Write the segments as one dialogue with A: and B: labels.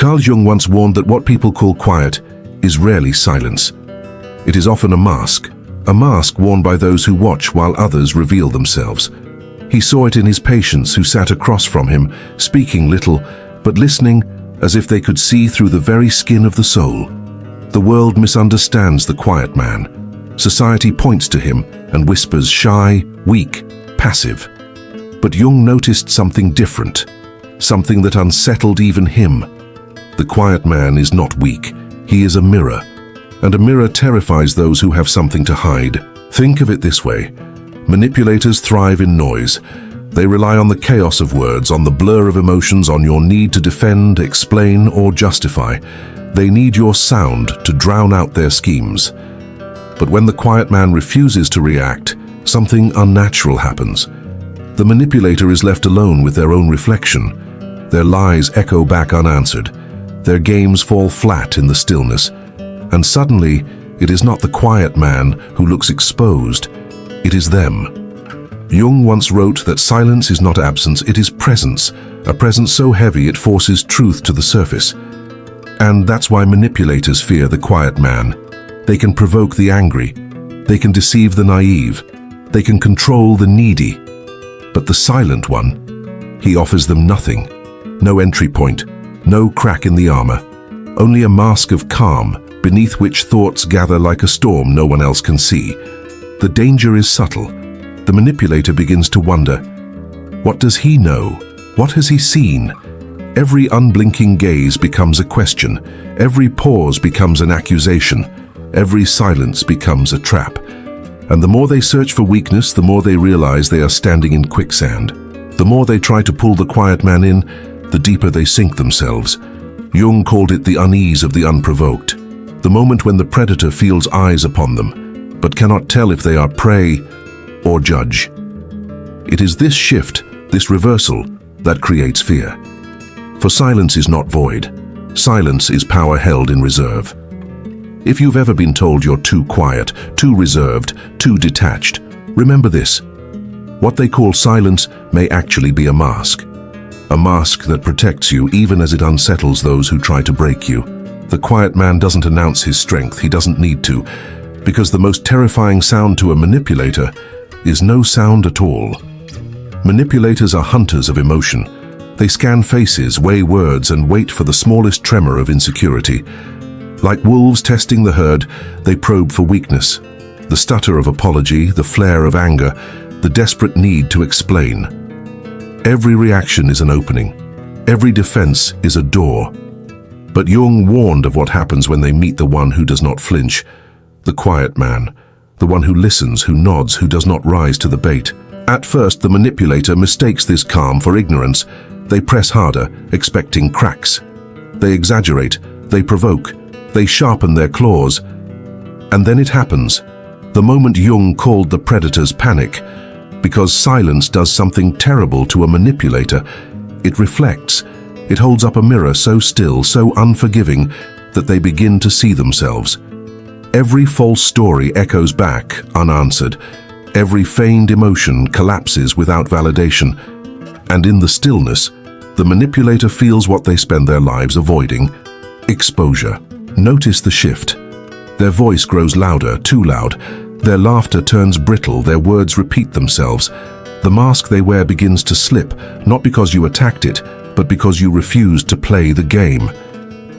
A: Carl Jung once warned that what people call quiet is rarely silence. It is often a mask worn by those who watch while others reveal themselves. He saw it in his patients who sat across from him, speaking little, but listening as if they could see through the very skin of the soul. The world misunderstands the quiet man. Society points to him and whispers shy, weak, passive. But Jung noticed something different, something that unsettled even him. The quiet man is not weak, he is a mirror. And a mirror terrifies those who have something to hide. Think of it this way. Manipulators thrive in noise. They rely on the chaos of words, on the blur of emotions, on your need to defend, explain, or justify. They need your sound to drown out their schemes. But when the quiet man refuses to react, something unnatural happens. The manipulator is left alone with their own reflection. Their lies echo back unanswered. Their games fall flat in the stillness. And suddenly, it is not the quiet man who looks exposed, it is them. Jung once wrote that silence is not absence, it is presence, a presence so heavy it forces truth to the surface. And that's why manipulators fear the quiet man. They can provoke the angry, they can deceive the naive, they can control the needy. But the silent one, he offers them nothing. No entry point, no crack in the armor, only a mask of calm, beneath which thoughts gather like a storm no one else can see. The danger is subtle. The manipulator begins to wonder, what does he know? What has he seen? Every unblinking gaze becomes a question. Every pause becomes an accusation. Every silence becomes a trap. And the more they search for weakness, the more they realize they are standing in quicksand. The more they try to pull the quiet man in, the deeper they sink themselves. Jung called it the unease of the unprovoked. The moment when the predator feels eyes upon them, but cannot tell if they are prey or judge. It is this shift, this reversal, that creates fear. For silence is not void. Silence is power held in reserve. If you've ever been told you're too quiet, too reserved, too detached, remember this. What they call silence may actually be a mask. A mask that protects you even as it unsettles those who try to break you. The quiet man doesn't announce his strength, he doesn't need to, because the most terrifying sound to a manipulator is no sound at all. Manipulators are hunters of emotion. They scan faces, weigh words, and wait for the smallest tremor of insecurity. Like wolves testing the herd, they probe for weakness. The stutter of apology, the flare of anger, the desperate need to explain. Every reaction is an opening. Every defense is a door. But Jung warned of what happens when they meet the one who does not flinch, the quiet man, the one who listens, who nods, who does not rise to the bait. At first, the manipulator mistakes this calm for ignorance. They press harder, expecting cracks. They exaggerate, they provoke, they sharpen their claws. And then it happens, the moment Jung called the predators panic, because silence does something terrible to a manipulator. It reflects. It holds up a mirror so still, so unforgiving, that they begin to see themselves. Every false story echoes back, unanswered. Every feigned emotion collapses without validation. And in the stillness, the manipulator feels what they spend their lives avoiding: exposure. Notice the shift. Their voice grows louder, too loud. Their laughter turns brittle, their words repeat themselves. The mask they wear begins to slip, not because you attacked it, but because you refused to play the game.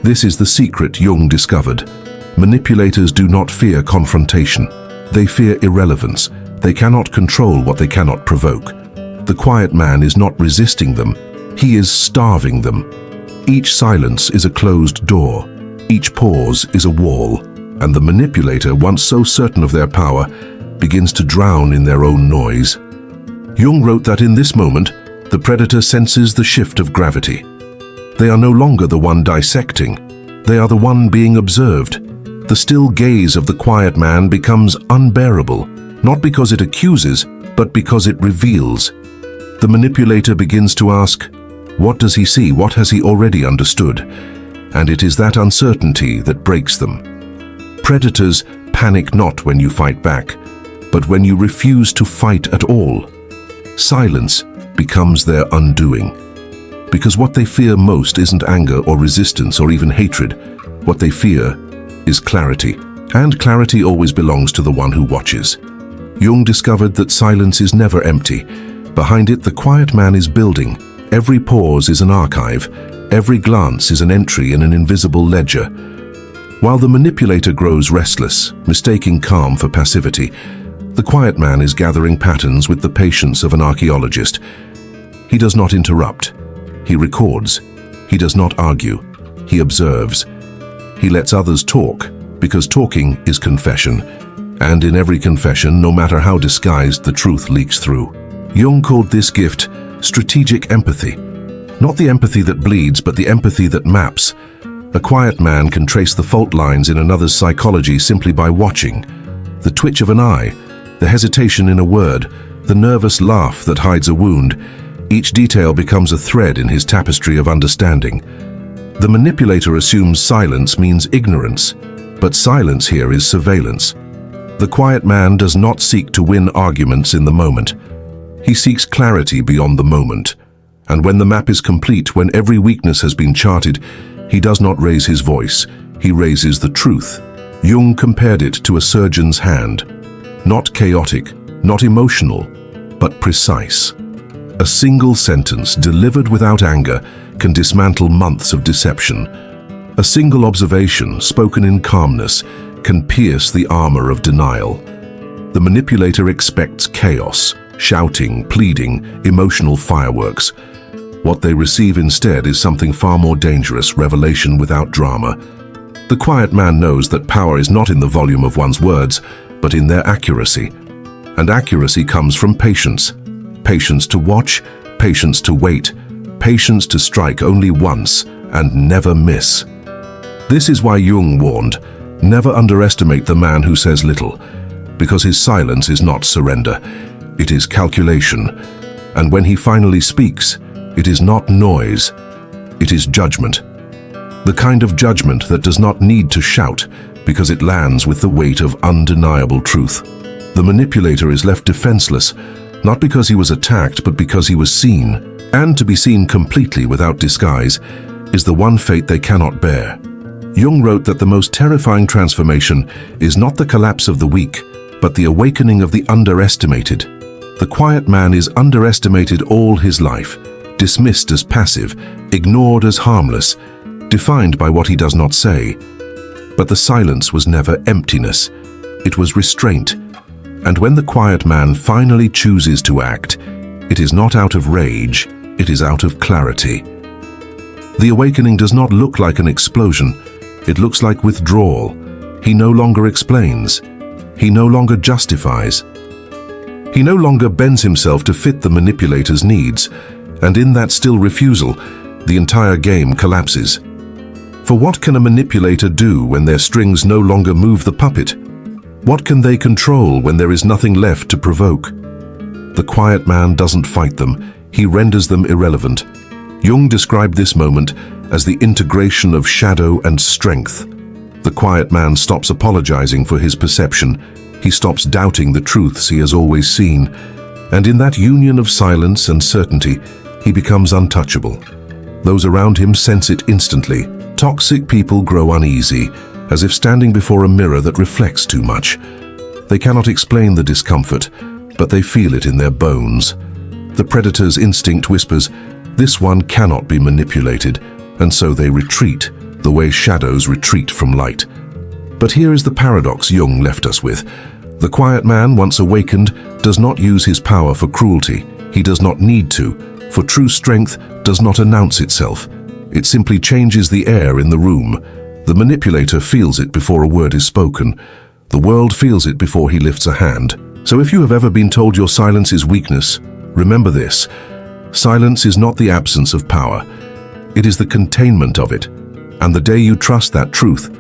A: This is the secret Jung discovered. Manipulators do not fear confrontation. They fear irrelevance. They cannot control what they cannot provoke. The quiet man is not resisting them. He is starving them. Each silence is a closed door. Each pause is a wall. And the manipulator, once so certain of their power, begins to drown in their own noise. Jung wrote that in this moment, the predator senses the shift of gravity. They are no longer the one dissecting. They are the one being observed. The still gaze of the quiet man becomes unbearable, not because it accuses, but because it reveals. The manipulator begins to ask, what does he see? What has he already understood? And it is that uncertainty that breaks them. Predators panic not when you fight back, but when you refuse to fight at all. Silence becomes their undoing. Because what they fear most isn't anger or resistance or even hatred. What they fear is clarity. And clarity always belongs to the one who watches. Jung discovered that silence is never empty. Behind it, the quiet man is building. Every pause is an archive. Every glance is an entry in an invisible ledger. While the manipulator grows restless, mistaking calm for passivity, the quiet man is gathering patterns with the patience of an archaeologist. He does not interrupt. He records. He does not argue. He observes. He lets others talk, because talking is confession. And in every confession, no matter how disguised, the truth leaks through. Jung called this gift strategic empathy. Not the empathy that bleeds, but the empathy that maps. A quiet man can trace the fault lines in another's psychology simply by watching. The twitch of an eye, the hesitation in a word, the nervous laugh that hides a wound. Each detail becomes a thread in his tapestry of understanding. The manipulator assumes silence means ignorance, but silence here is surveillance. The quiet man does not seek to win arguments in the moment. He seeks clarity beyond the moment. And when the map is complete, when every weakness has been charted, he does not raise his voice, he raises the truth. Jung compared it to a surgeon's hand. Not chaotic, not emotional, but precise. A single sentence delivered without anger can dismantle months of deception. A single observation spoken in calmness can pierce the armor of denial. The manipulator expects chaos, shouting, pleading, emotional fireworks. What they receive instead is something far more dangerous, revelation without drama. The quiet man knows that power is not in the volume of one's words, but in their accuracy. And accuracy comes from patience. Patience to watch, patience to wait, patience to strike only once and never miss. This is why Jung warned, never underestimate the man who says little, because his silence is not surrender, it is calculation. And when he finally speaks, it is not noise, it is judgment. The kind of judgment that does not need to shout, because it lands with the weight of undeniable truth. The manipulator is left defenseless, not because he was attacked, but because he was seen. And to be seen completely without disguise is the one fate they cannot bear. Jung wrote that the most terrifying transformation is not the collapse of the weak, but the awakening of the underestimated. The quiet man is underestimated all his life, dismissed as passive, ignored as harmless, defined by what he does not say. But the silence was never emptiness, it was restraint. And when the quiet man finally chooses to act, it is not out of rage, it is out of clarity. The awakening does not look like an explosion, it looks like withdrawal. He no longer explains, he no longer justifies. He no longer bends himself to fit the manipulator's needs, and in that still refusal, the entire game collapses. For what can a manipulator do when their strings no longer move the puppet? What can they control when there is nothing left to provoke? The quiet man doesn't fight them, he renders them irrelevant. Jung described this moment as the integration of shadow and strength. The quiet man stops apologizing for his perception, he stops doubting the truths he has always seen, and in that union of silence and certainty, he becomes untouchable. Those around him sense it instantly. Toxic people grow uneasy, as if standing before a mirror that reflects too much. They cannot explain the discomfort, but they feel it in their bones. The predator's instinct whispers, this one cannot be manipulated, and so they retreat, the way shadows retreat from light. But here is the paradox Jung left us with. The quiet man, once awakened, does not use his power for cruelty. He does not need to, for true strength does not announce itself. It simply changes the air in the room. The manipulator feels it before a word is spoken. The world feels it before he lifts a hand. So if you have ever been told your silence is weakness, remember this. Silence is not the absence of power. It is the containment of it. And the day you trust that truth,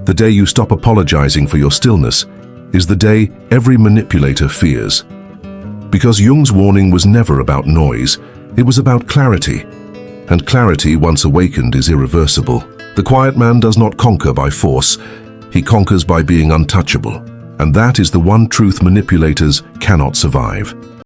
A: the day you stop apologizing for your stillness, is the day every manipulator fears. Because Jung's warning was never about noise, it was about clarity. And clarity, once awakened, is irreversible. The quiet man does not conquer by force, he conquers by being untouchable. And that is the one truth manipulators cannot survive.